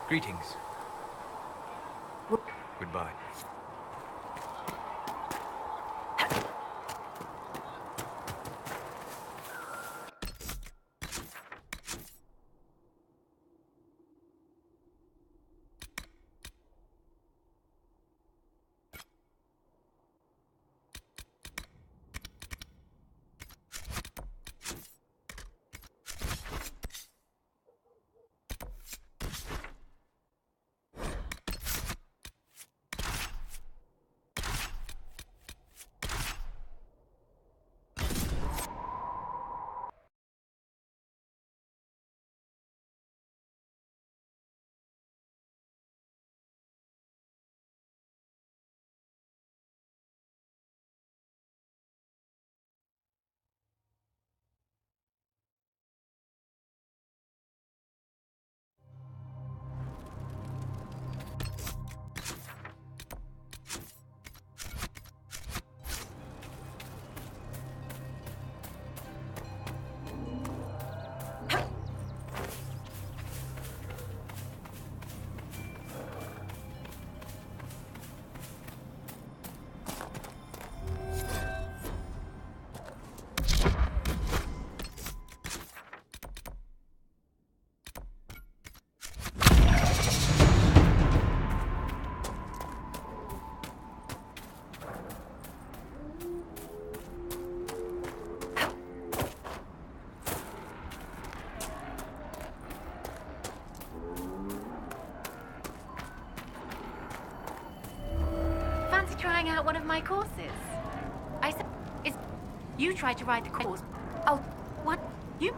Greetings. Goodbye. Trying out one of my courses. I said, you tried to ride the course. Oh, what? You?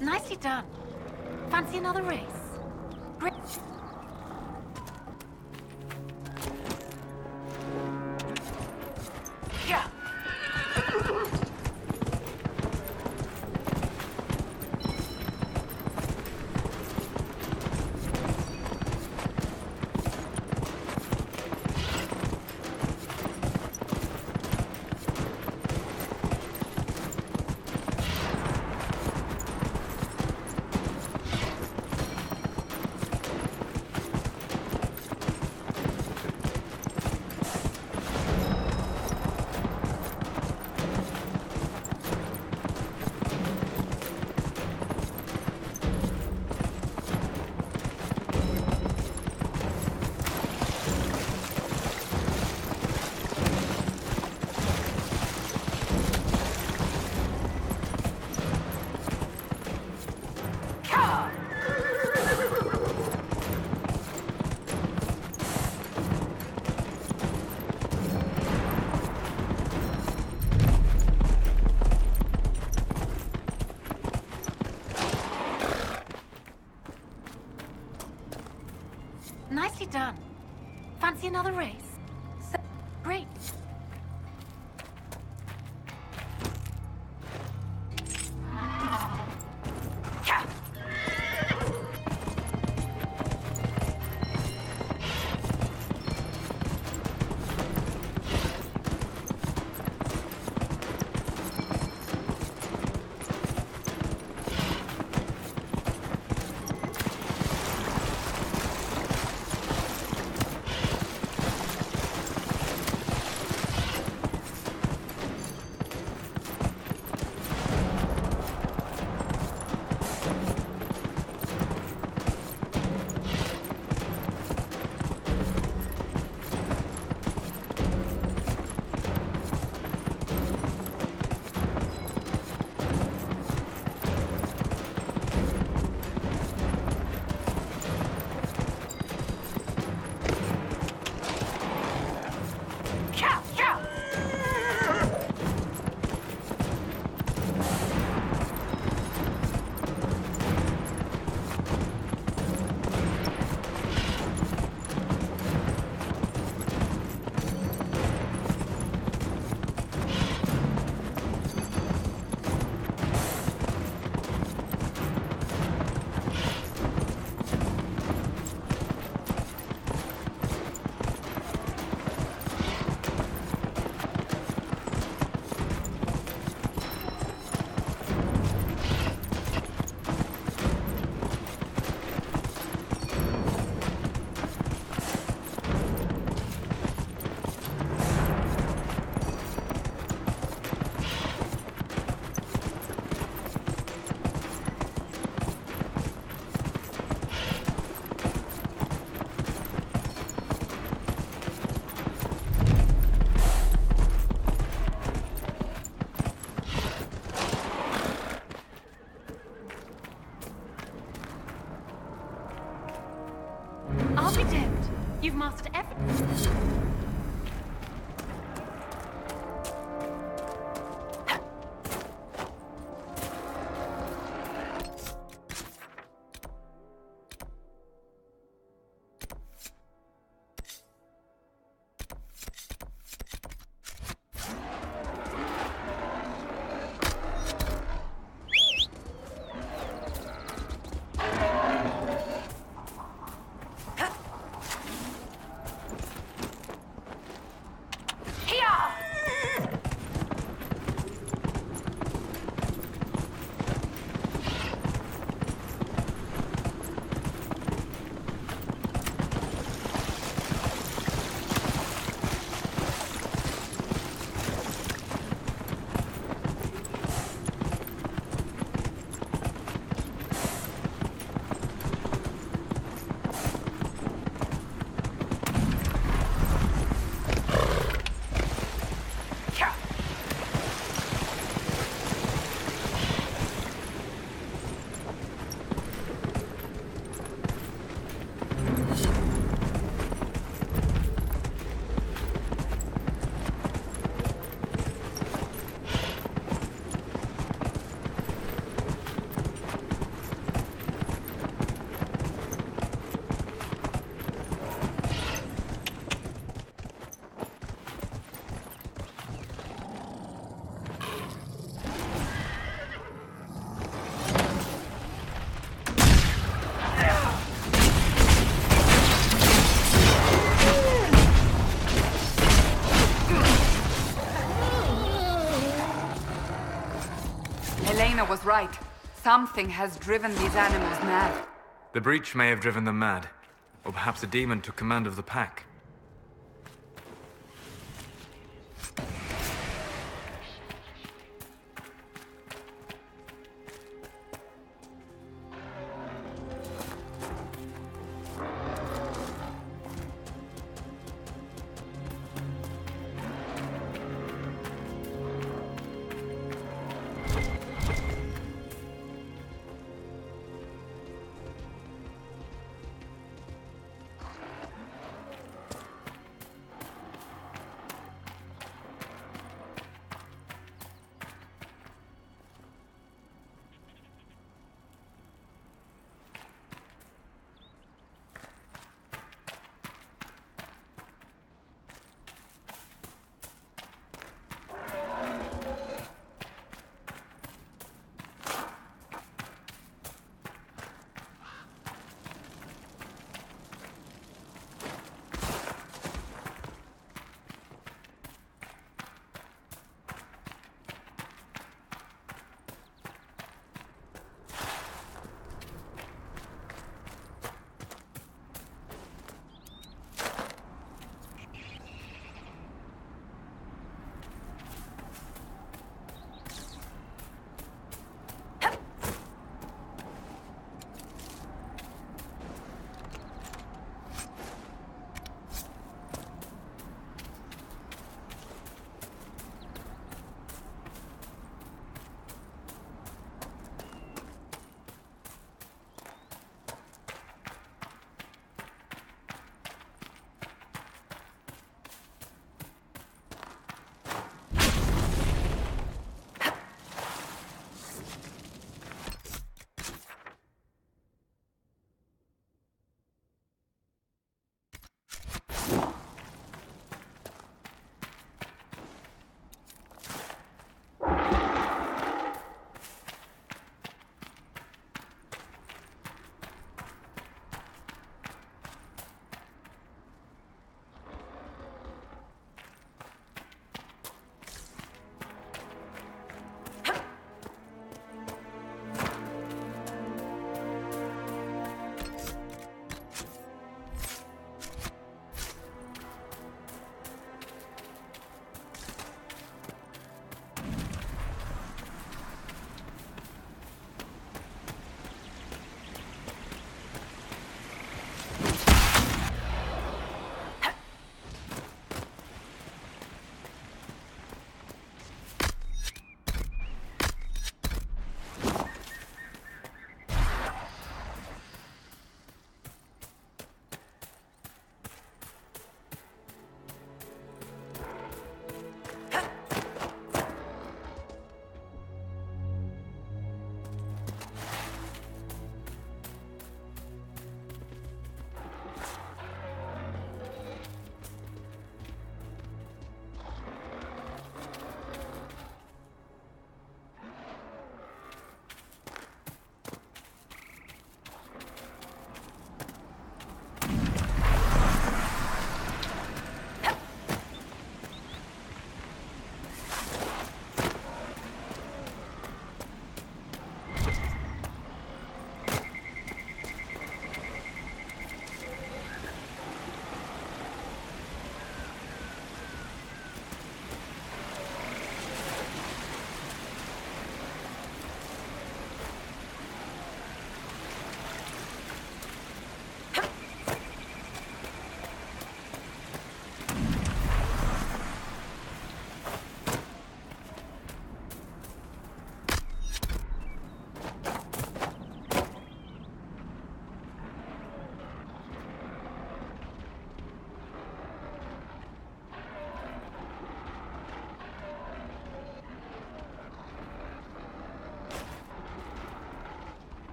Nicely done. Fancy another race? Great. Yeah. Nicely done. Fancy another race? Great. Elena was right. Something has driven these animals mad. The breach may have driven them mad. Or perhaps a demon took command of the pack.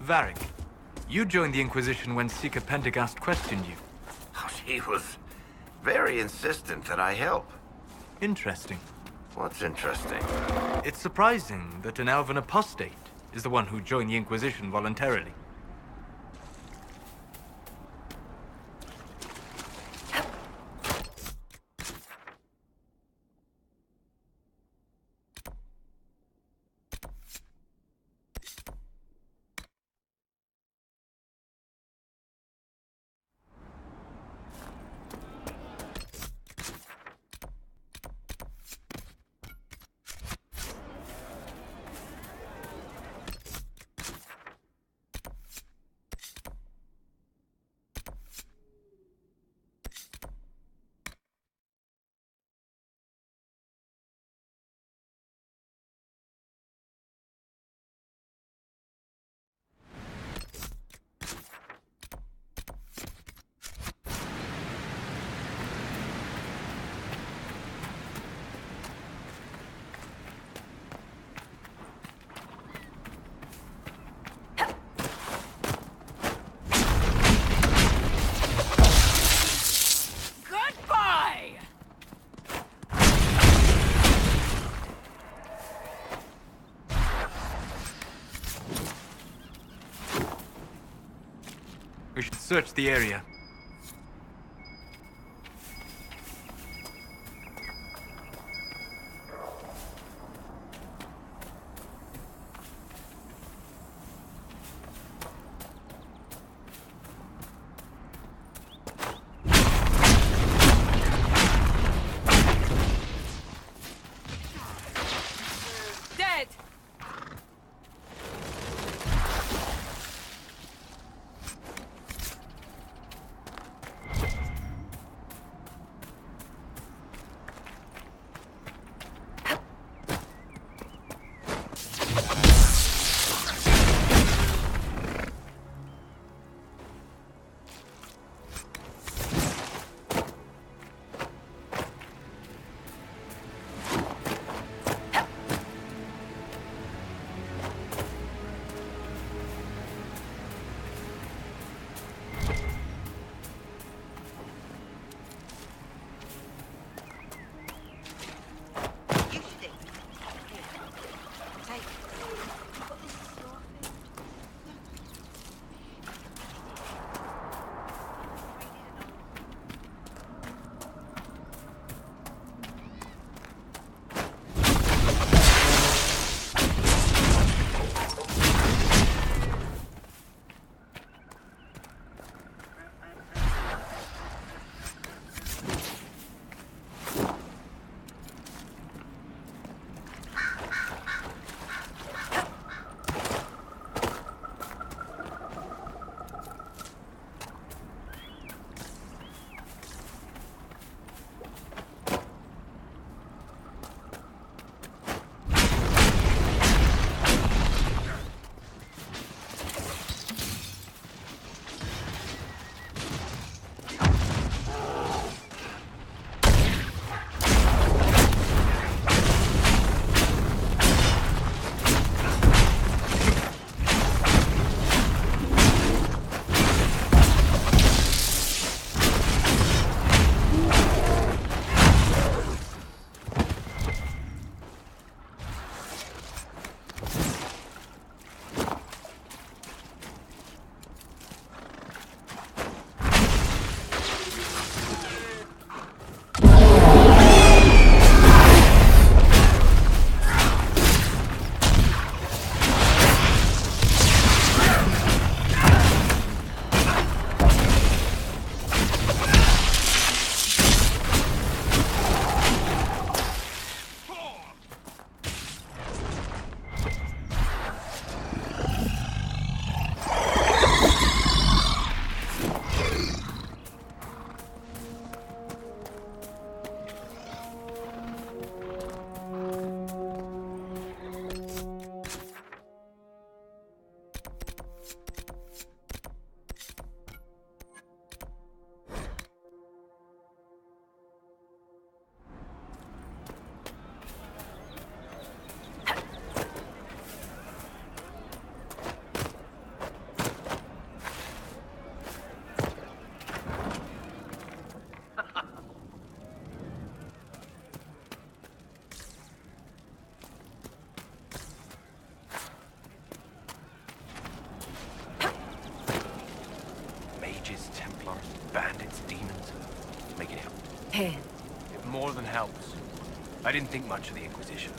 Varric. You joined the Inquisition when Seeker Pendergast questioned you. He was very insistent that I help. Interesting. What's interesting? It's surprising that an elven apostate is the one who joined the Inquisition voluntarily. We should search the area. Dead! Here. It more than helps. I didn't think much of the Inquisition.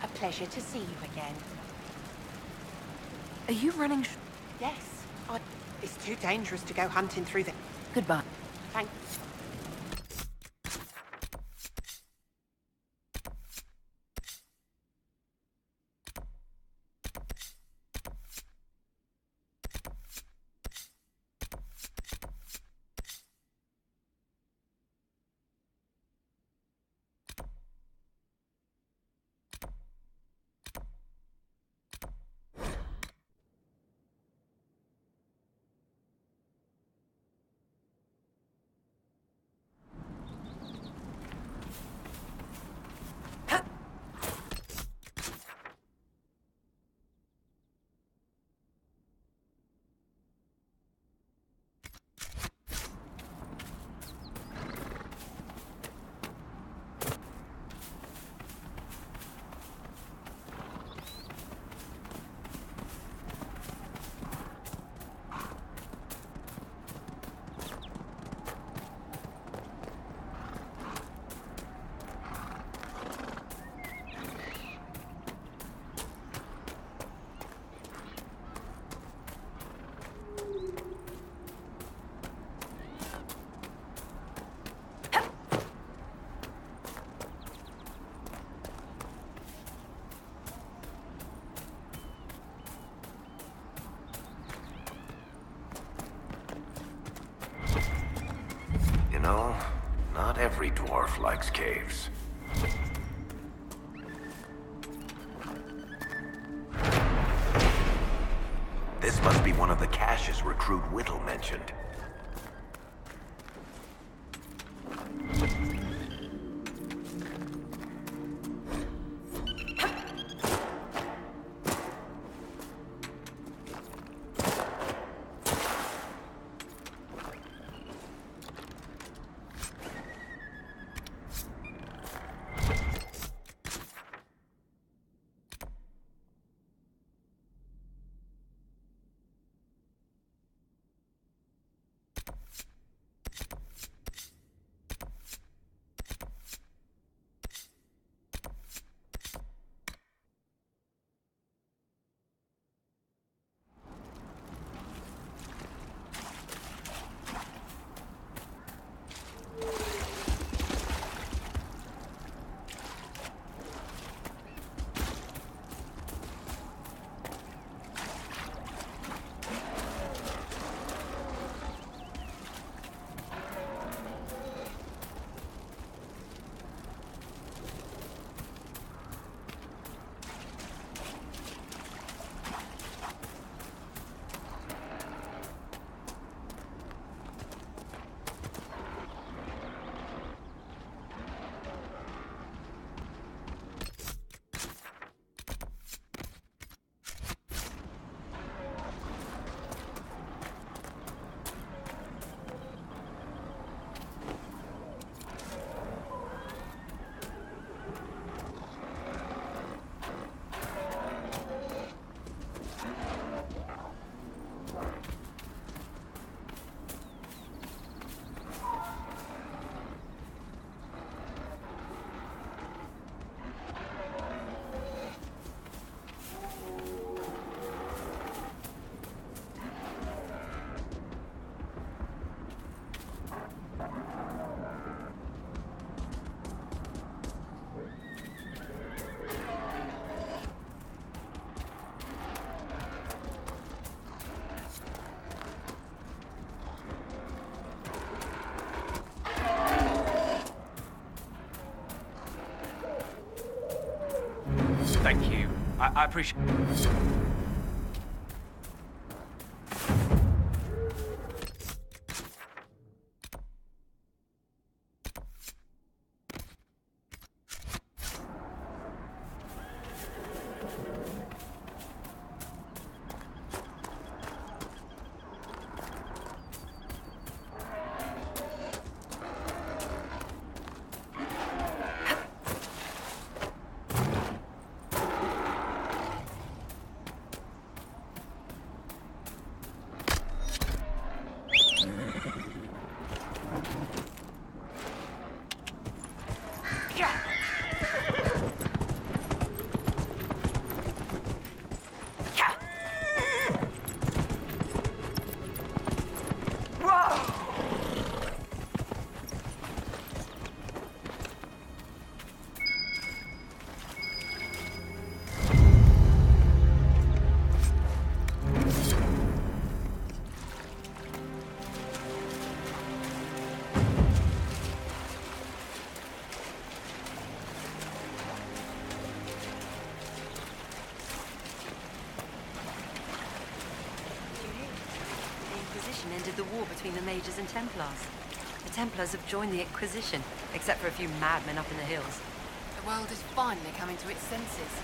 A pleasure to see you again. Are you running? Yes, it's too dangerous to go hunting through the... Goodbye. Thank... You know, not every dwarf likes caves. This must be one of the caches recruit Whittle mentioned. Thank you. I appreciate... Inquisition ended the war between the Mages and Templars. The Templars have joined the Inquisition, except for a few madmen up in the hills. The world is finally coming to its senses.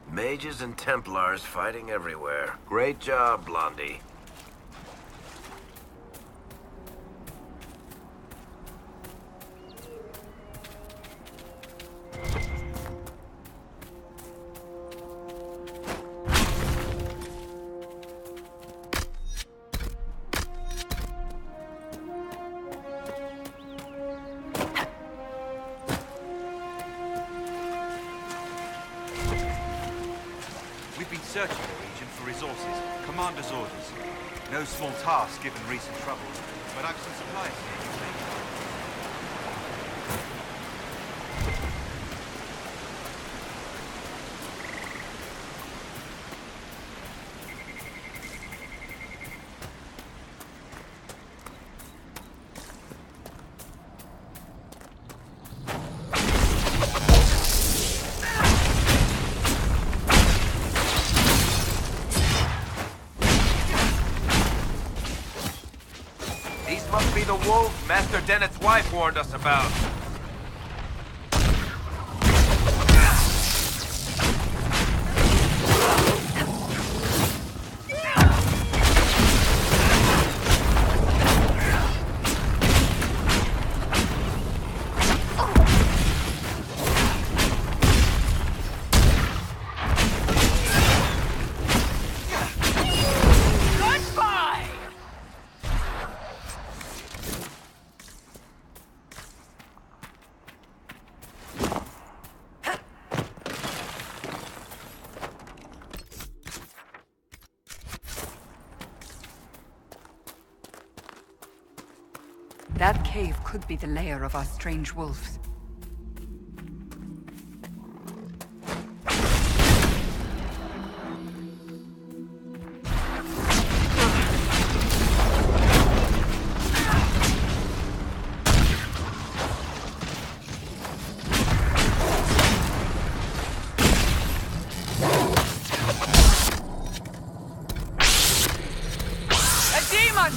Mages and Templars fighting everywhere. Great job, Blondie. We've been searching the region for resources. Commander's orders. No small task given recent troubles, but I've some supplies here you may need. These must be the wolves Master Dennett's wife warned us about. That cave could be the lair of our strange wolves. A demon!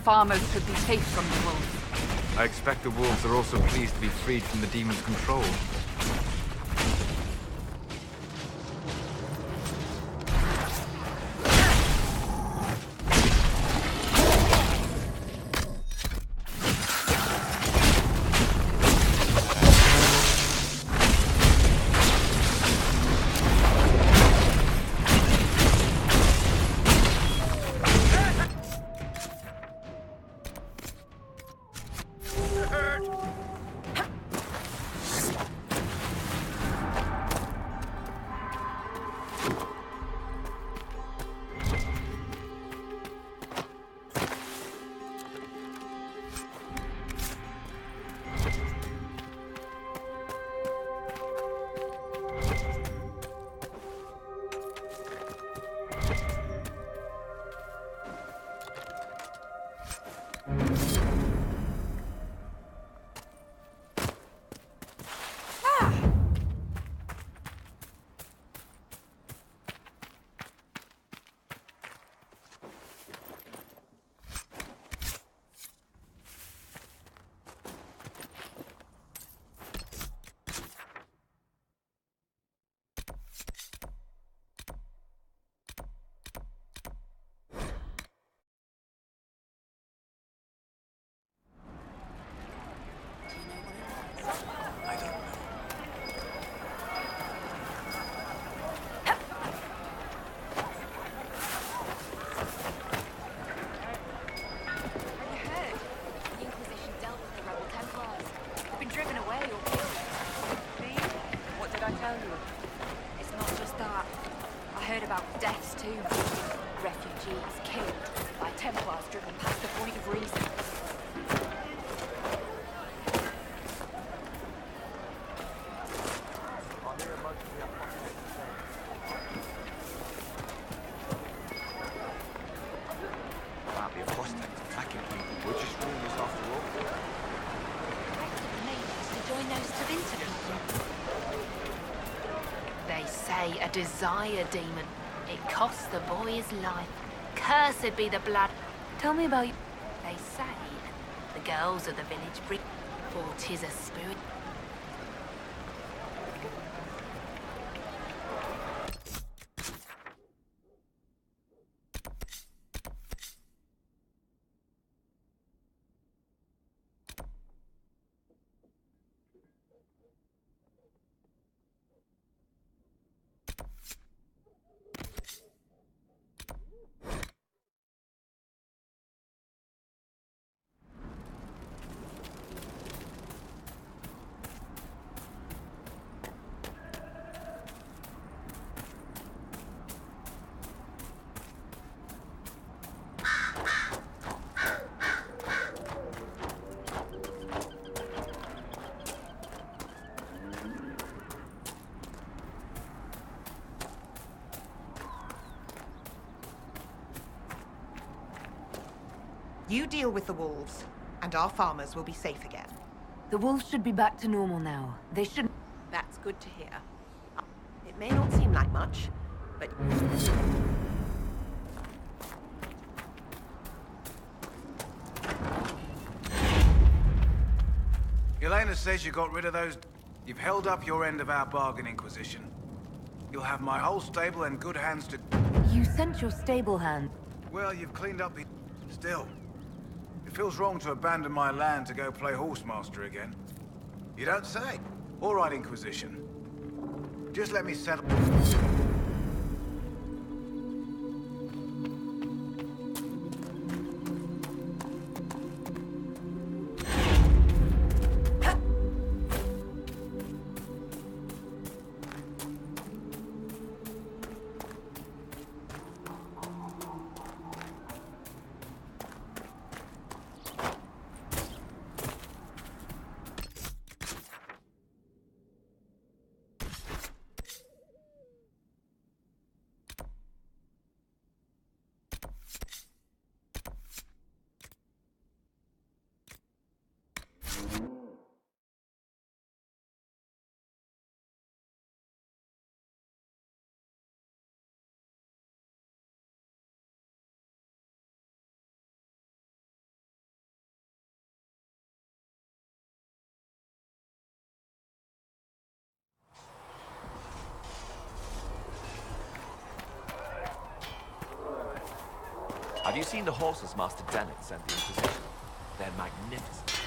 farmers should be safe from the wolves. I expect the wolves are also pleased to be freed from the demon's control. Deaths too. Refugees killed by Templars driven past the point of reason. Might be apostates attacking people. We're just rumors after all. To join those to interview. They say a desire demon. It cost the boy his life. Cursed be the blood. Tell me about you. They say the girls of the village bring, for 'tis a spirit. You deal with the wolves, and our farmers will be safe again. The wolves should be back to normal now. They shouldn't... That's good to hear. It may not seem like much, but... Elena says you got rid of those... You've held up your end of our bargain, Inquisition. You'll have my whole stable in good hands to... You sent your stable hand. Well, you've cleaned up... Still. It feels wrong to abandon my land to go play horsemaster again. You don't say. All right, Inquisition. Just let me settle... Have you seen the horses Master Dennett sent the Inquisition? They're magnificent.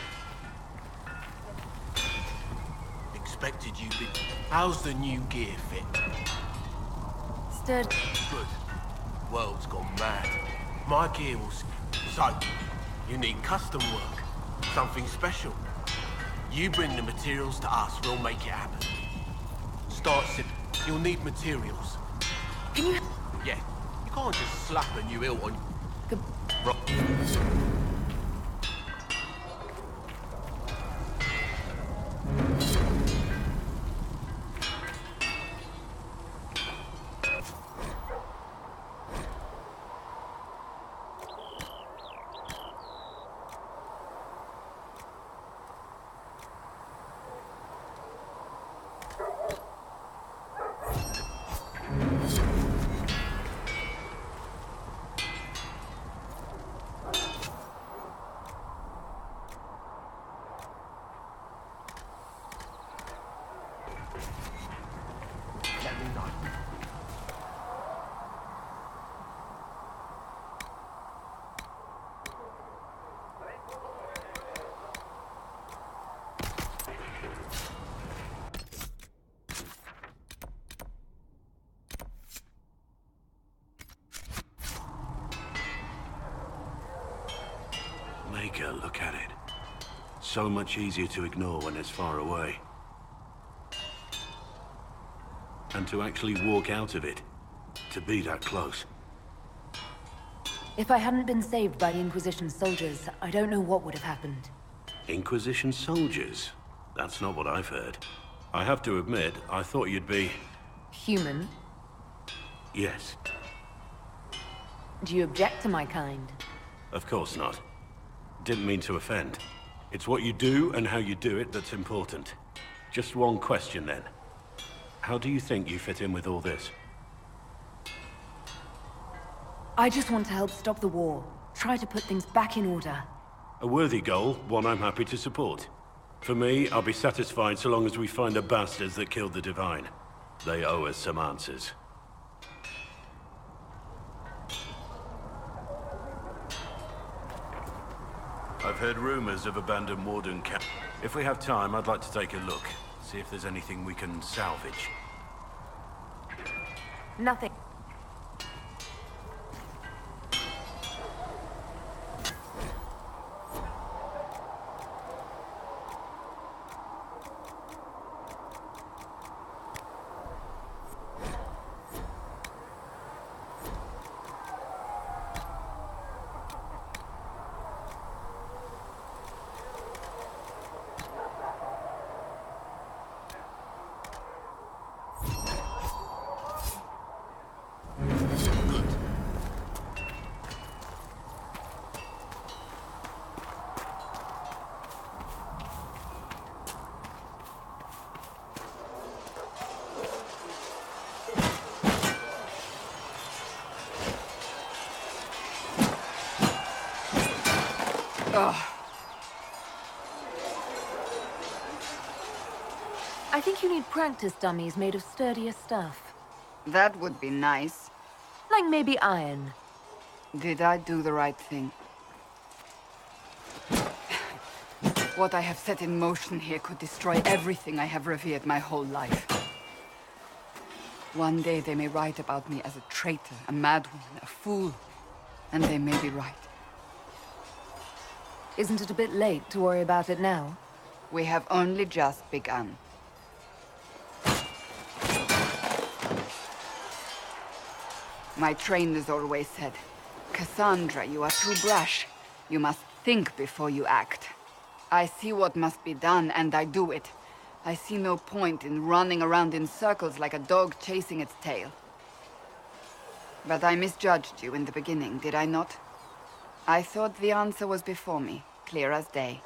Expected you be... How's the new gear fit? Sturdy. Good. World's gone mad. My gear will... So, you need custom work. Something special. You bring the materials to us, we'll make it happen. Start sipping. You'll need materials. Can you... Yeah, you can't just slap a new hilt on... Good. Maker, look at it. So much easier to ignore when it's far away. And to actually walk out of it. To be that close. If I hadn't been saved by the Inquisition soldiers, I don't know what would have happened. Inquisition soldiers? That's not what I've heard. I have to admit, I thought you'd be... Human? Yes. Do you object to my kind? Of course not. Didn't mean to offend. It's what you do and how you do it that's important. Just one question then. How do you think you fit in with all this? I just want to help stop the war. Try to put things back in order. A worthy goal, one I'm happy to support. For me, I'll be satisfied so long as we find the bastards that killed the Divine. They owe us some answers. I've heard rumors of abandoned Warden camp. If we have time, I'd like to take a look. See if there's anything we can salvage. Nothing. I think you need practice dummies made of sturdier stuff. That would be nice. Like maybe iron. Did I do the right thing? What I have set in motion here could destroy everything I have revered my whole life. One day they may write about me as a traitor, a madwoman, a fool. And they may be right. Isn't it a bit late to worry about it now? We have only just begun. My trainers always said, Cassandra, you are too brash. You must think before you act. I see what must be done, and I do it. I see no point in running around in circles like a dog chasing its tail. But I misjudged you in the beginning, did I not? I thought the answer was before me, clear as day.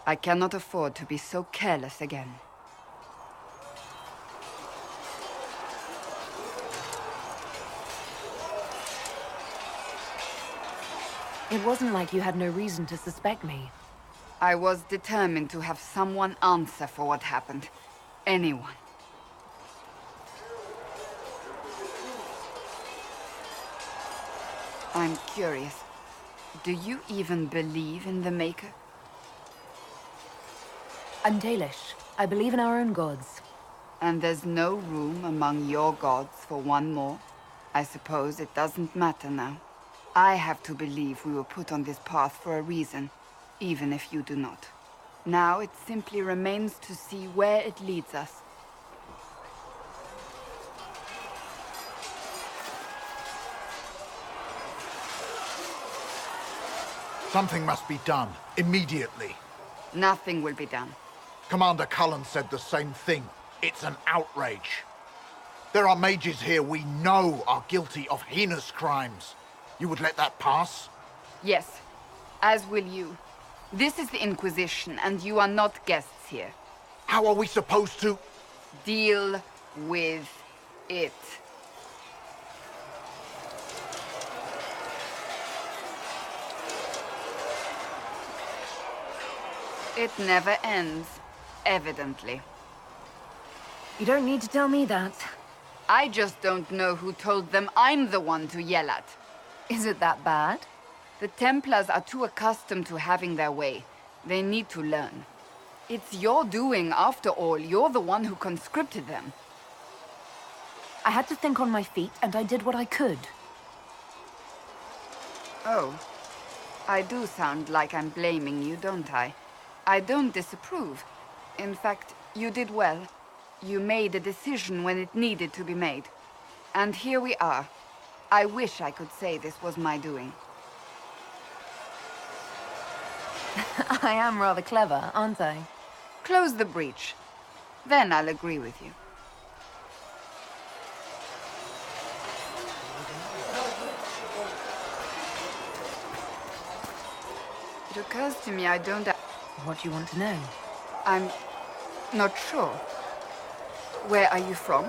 I cannot afford to be so careless again. It wasn't like you had no reason to suspect me. I was determined to have someone answer for what happened. Anyone. I'm curious. Do you even believe in the Maker? I'm Dalish. I believe in our own gods. And there's no room among your gods for one more? I suppose it doesn't matter now. I have to believe we were put on this path for a reason, even if you do not. Now it simply remains to see where it leads us. Something must be done, immediately. Nothing will be done. Commander Cullen said the same thing. It's an outrage. There are mages here we know are guilty of heinous crimes. You would let that pass? Yes, as will you. This is the Inquisition, and you are not guests here. How are we supposed to... Deal with it. It never ends, evidently. You don't need to tell me that. I just don't know who told them I'm the one to yell at. Is it that bad? The Templars are too accustomed to having their way. They need to learn. It's your doing, after all. You're the one who conscripted them. I had to think on my feet, and I did what I could. Oh. I do sound like I'm blaming you, don't I? I don't disapprove. In fact, you did well. You made a decision when it needed to be made. And here we are. I wish I could say this was my doing. I am rather clever, aren't I? Close the breach. Then I'll agree with you. It occurs to me I don't... What do you want to know? I'm not sure. Where are you from?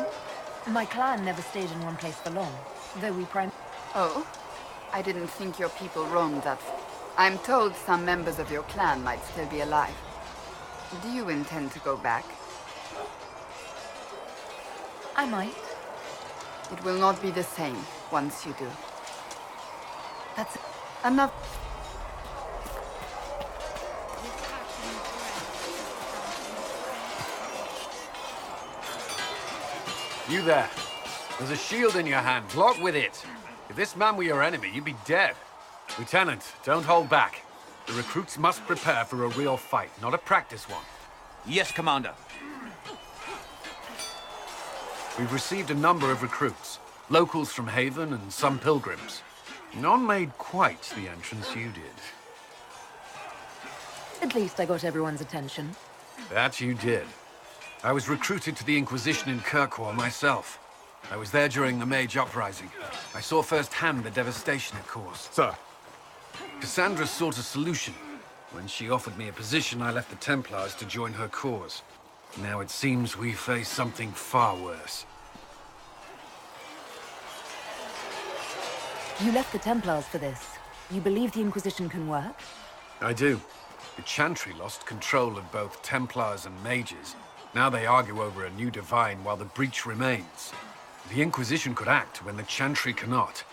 My clan never stayed in one place for long, though we Oh? I didn't think your people roamed that far. I'm told some members of your clan might still be alive. Do you intend to go back? I might. It will not be the same once you do. That's... I'm not... You there. There's a shield in your hand. Block with it. If this man were your enemy, you'd be dead. Lieutenant, don't hold back. The recruits must prepare for a real fight, not a practice one. Yes, Commander. We've received a number of recruits. Locals from Haven and some pilgrims. None made quite the entrance you did. At least I got everyone's attention. That you did. I was recruited to the Inquisition in Kirkwall myself. I was there during the Mage Uprising. I saw firsthand the devastation it caused. Sir. Cassandra sought a solution. When she offered me a position, I left the Templars to join her cause. Now it seems we face something far worse. You left the Templars for this. You believe the Inquisition can work? I do. The Chantry lost control of both Templars and Mages. Now they argue over a new divine while the breach remains. The Inquisition could act when the Chantry cannot.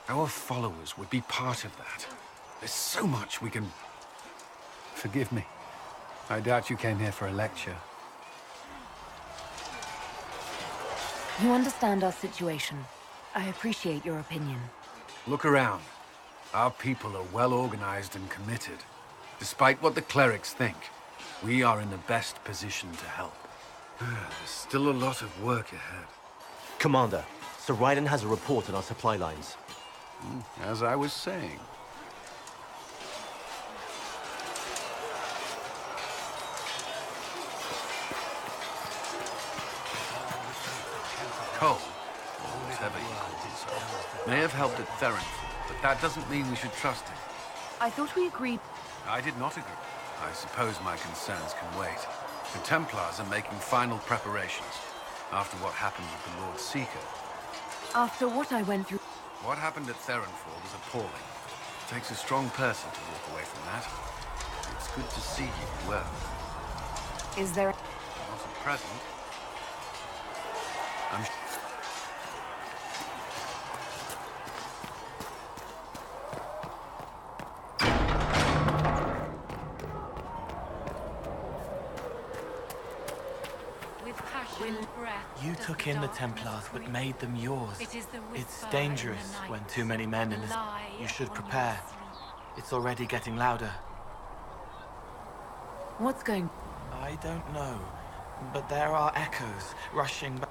Our followers would be part of that. There's so much we can... Forgive me. I doubt you came here for a lecture. You understand our situation. I appreciate your opinion. Look around. Our people are well organized and committed. Despite what the clerics think, we are in the best position to help. There's still a lot of work ahead. Commander, Sir Raiden has a report on our supply lines. As I was saying. Cole, or whatever you call himself, may have helped at Theronfall, but that doesn't mean we should trust him. I thought we agreed... I did not agree. I suppose my concerns can wait. The Templars are making final preparations, after what happened with the Lord Seeker. After what I went through... What happened at Theronfall was appalling. It takes a strong person to walk away from that. It's good to see you well. Is there... Not at present. I'm... You took in the Templars, but made them yours. It's dangerous when too many men in this... You should prepare. It's already getting louder. What's going... I don't know, but there are echoes rushing back.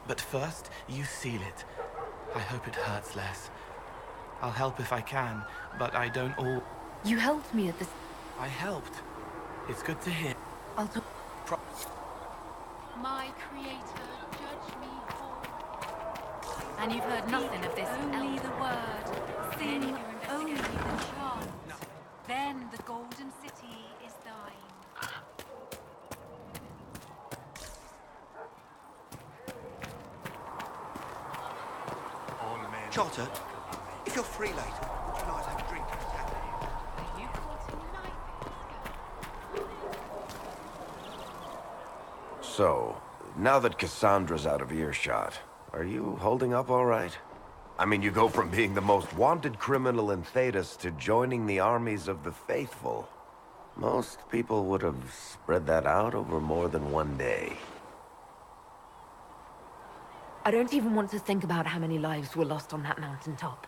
But first, you seal it. I hope it hurts less. I'll help if I can, but I don't all... You helped me at this... I helped. It's good to hear. I'll talk... My creator, judge me for... And you've heard nothing of this. Only the word. Sing only the chant. Then the golden city is thine. Charter, if you're free later, would you like to have a drink at the tavern? Are you courting night? So, now that Cassandra's out of earshot, are you holding up all right? I mean, you go from being the most wanted criminal in Thedas to joining the armies of the faithful. Most people would have spread that out over more than one day. I don't even want to think about how many lives were lost on that mountaintop.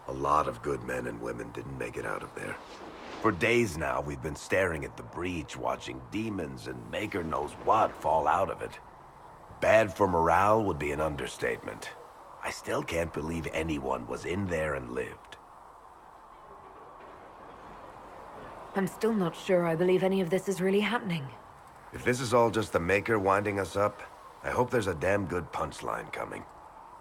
A lot of good men and women didn't make it out of there. For days now, we've been staring at the breach, watching demons and Maker knows what fall out of it. Bad for morale would be an understatement. I still can't believe anyone was in there and lived. I'm still not sure I believe any of this is really happening. If this is all just the Maker winding us up, I hope there's a damn good punchline coming.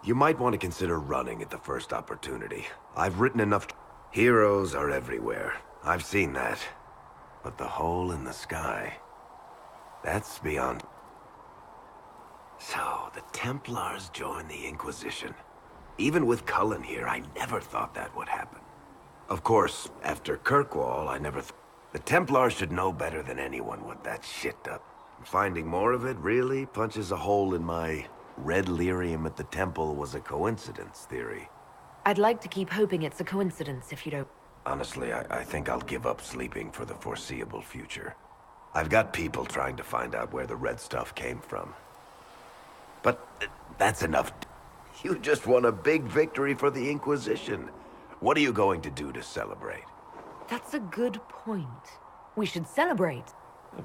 You might want to consider running at the first opportunity. I've written enough... Heroes are everywhere. I've seen that. But the hole in the sky... that's beyond... So, the Templars joined the Inquisition. Even with Cullen here, I never thought that would happen. Of course, after Kirkwall, I never... The Templars should know better than anyone what that shit does. Finding more of it really punches a hole in my red lyrium at the temple was a coincidence theory. I'd like to keep hoping it's a coincidence if you don't... Honestly, I think I'll give up sleeping for the foreseeable future. I've got people trying to find out where the red stuff came from. But that's enough. You just won a big victory for the Inquisition. What are you going to do to celebrate? That's a good point. We should celebrate.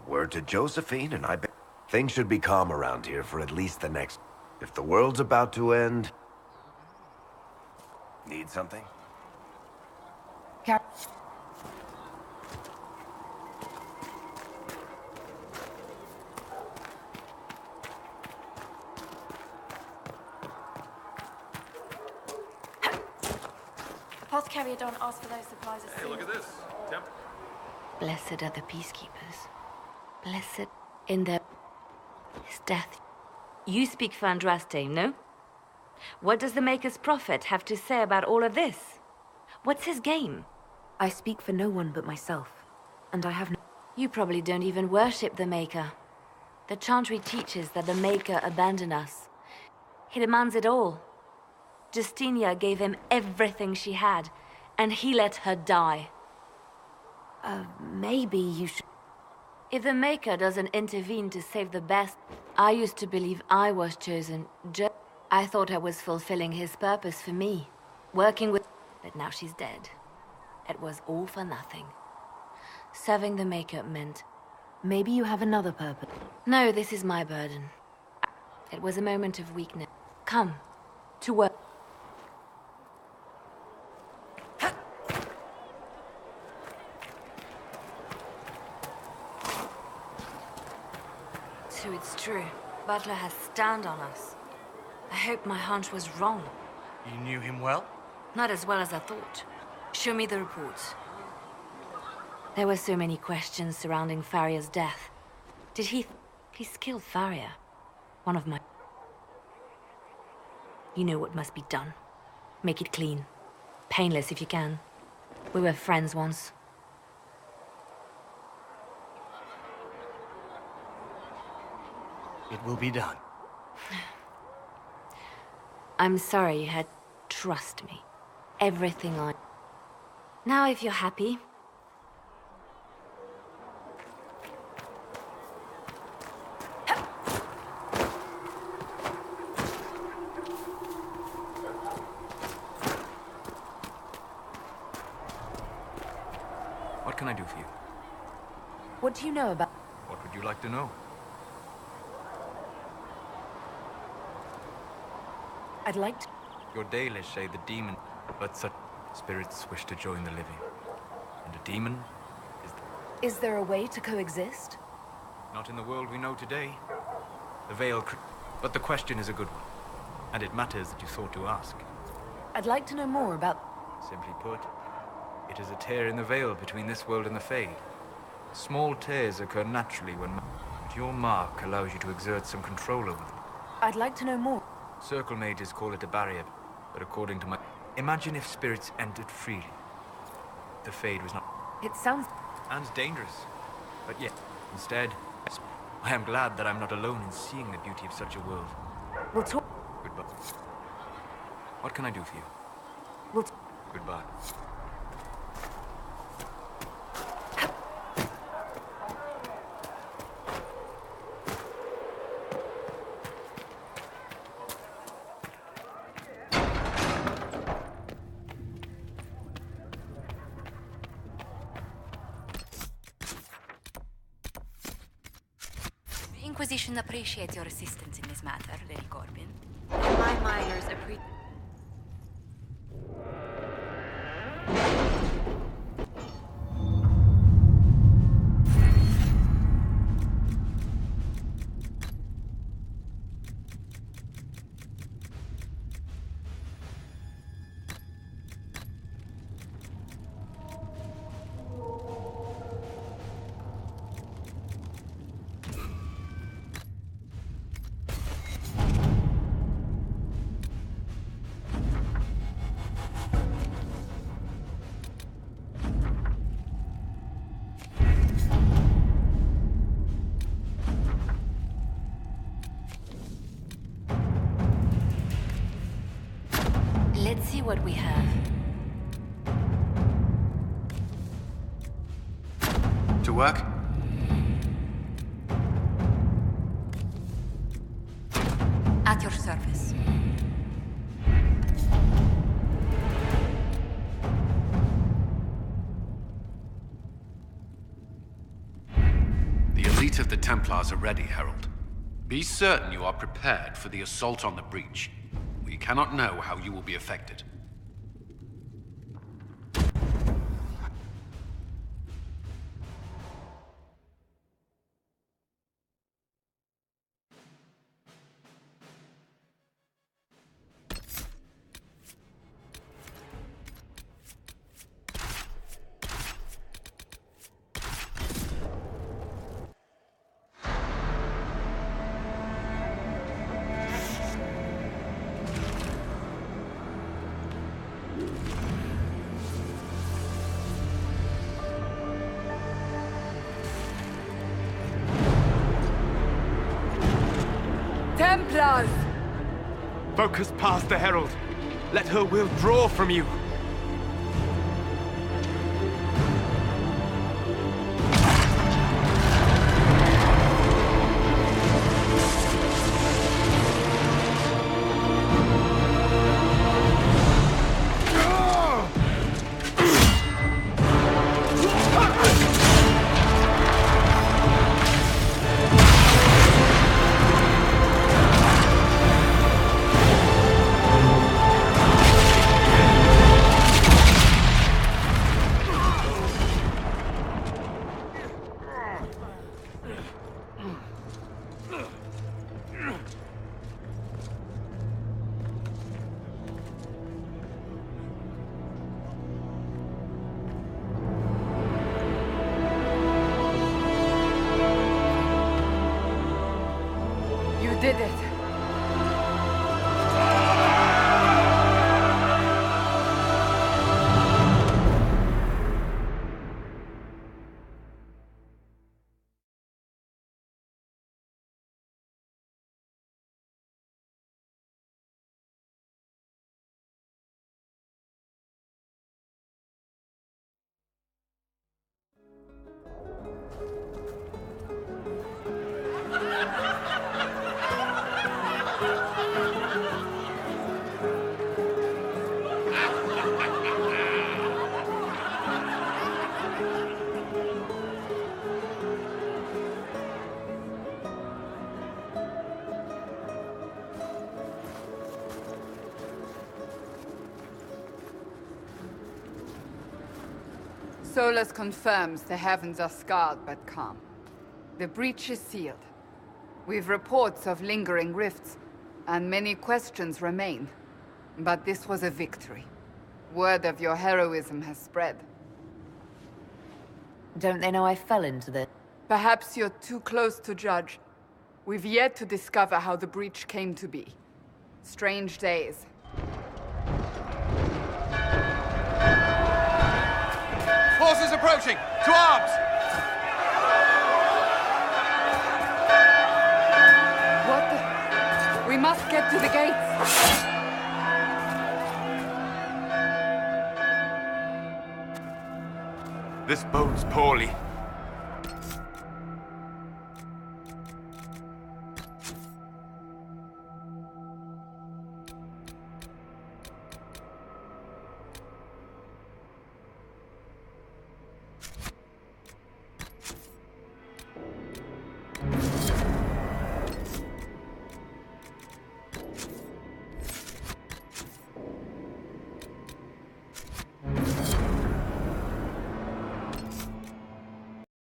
Word to Josephine, and I bet things should be calm around here for at least the next... If the world's about to end... Need something? Apothecary don't ask for those supplies as Hey, look at this. Blessed are the peacekeepers. Blessed in their... his death. You speak for Andraste, no? What does the Maker's prophet have to say about all of this? What's his game? I speak for no one but myself, and I have no... You probably don't even worship the Maker. The Chantry teaches that the Maker abandoned us. He demands it all. Justinia gave him everything she had, and he let her die. Maybe you should... If the Maker doesn't intervene to save the best... I used to believe I was chosen. I thought I was fulfilling his purpose for me. Working with... But now she's dead. It was all for nothing. Serving the Maker meant... Maybe you have another purpose. No, this is my burden. It was a moment of weakness. Come. To work. So it's true. Butler has stand on us. I hope my hunch was wrong. You knew him well? Not as well as I thought. Show me the reports. There were so many questions surrounding Faria's death. Did he... Please kill Faria. One of my... You know what must be done. Make it clean. Painless if you can. We were friends once. It will be done. I'm sorry you had... Trust me. Everything I... Now if you're happy... What do you know about... What would you like to know? I'd like to... Your Dalish say the demon, but such spirits wish to join the living. And a demon is... Is there a way to coexist? Not in the world we know today. The veil... But the question is a good one. And it matters that you thought to ask. I'd like to know more about... Simply put, it is a tear in the veil between this world and the Fade. Small tears occur naturally when... But your mark allows you to exert some control over them. I'd like to know more. Circle mages call it a barrier, but according to my... Imagine if spirits entered freely. The Fade was not... It sounds... And dangerous. But yet, instead, I am glad that I'm not alone in seeing the beauty of such a world. We'll talk... Goodbye. What can I do for you? We'll... Goodbye. The Inquisition appreciates your assistance in this matter, Lady Corbin. My miners appreciate... Let's see what we have. To work? At your service. The elite of the Templars are ready, Herald. Be certain you are prepared for the assault on the breach. We cannot know how you will be affected. Templars! Focus past the Herald. Let her will draw from you. Did it. Solus confirms the heavens are scarred but calm. The breach is sealed. We've reports of lingering rifts, and many questions remain. But this was a victory. Word of your heroism has spread. Don't they know I fell into this? Perhaps you're too close to judge. We've yet to discover how the breach came to be. Strange days. Forces approaching! To arms! What the... We must get to the gates! This bodes poorly.